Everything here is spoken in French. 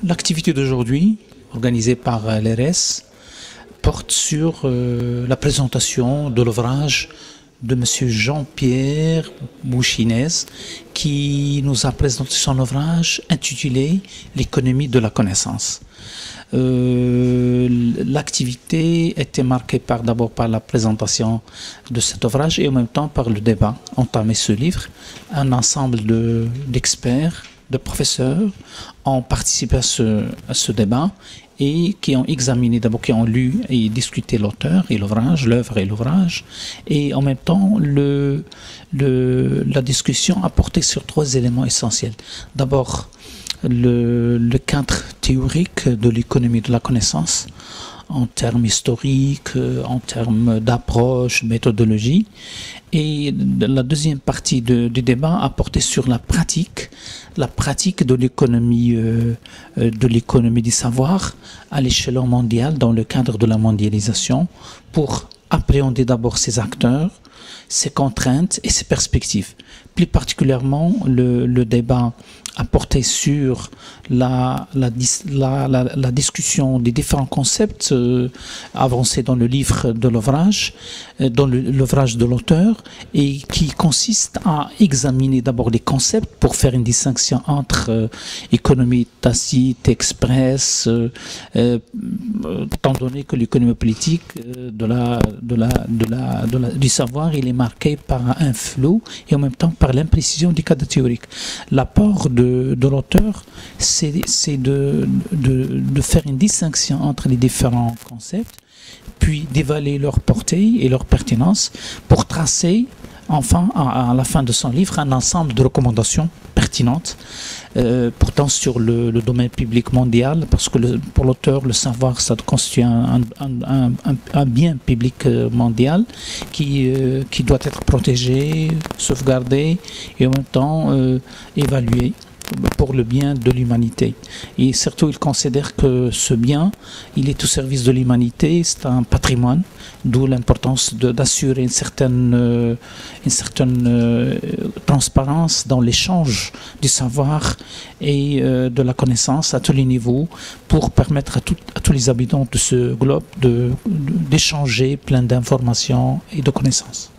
L'activité d'aujourd'hui, organisée par l'ERES, porte sur la présentation de l'ouvrage de M. Jean-Pierre Mouchinez, qui nous a présenté son ouvrage intitulé L'économie de la connaissance. L'activité était marquée d'abord par la présentation de cet ouvrage et en même temps par le débat entamé ce livre. Un ensemble d'experts, de professeurs ont participé à ce débat et qui ont examiné, d'abord qui ont lu et discuté l'auteur et l'ouvrage, l'œuvre et l'ouvrage, et en même temps la discussion a porté sur trois éléments essentiels. D'abord, le cadre théorique de l'économie de la connaissance, en termes historiques, en termes d'approche, méthodologie. Et la deuxième partie du débat a porté sur la pratique de l'économie du savoir à l'échelon mondial dans le cadre de la mondialisation pour appréhender d'abord ses acteurs, ses contraintes et ses perspectives. Plus particulièrement, le débat a porté sur la discussion des différents concepts avancés dans le livre de l'ouvrage, dans l'ouvrage de l'auteur, et qui consiste à examiner d'abord les concepts pour faire une distinction entre économie tacite, express, étant donné que l'économie politique du savoir, il est marqué par un flou et en même temps par l'imprécision du cadre théorique. L'apport de l'auteur, c'est de faire une distinction entre les différents concepts, puis d'évaluer leur portée et leur pertinence pour tracer, enfin, à la fin de son livre, un ensemble de recommandations pertinentes, pourtant sur le domaine public mondial, parce que pour l'auteur, le savoir, ça constitue un bien public mondial qui doit être protégé, sauvegardé et en même temps évalué pour le bien de l'humanité. Et surtout, il considère que ce bien, il est au service de l'humanité, c'est un patrimoine, d'où l'importance d'assurer une certaine transparence dans l'échange du savoir et de la connaissance à tous les niveaux pour permettre à tous les habitants de ce globe d'échanger plein d'informations et de connaissances.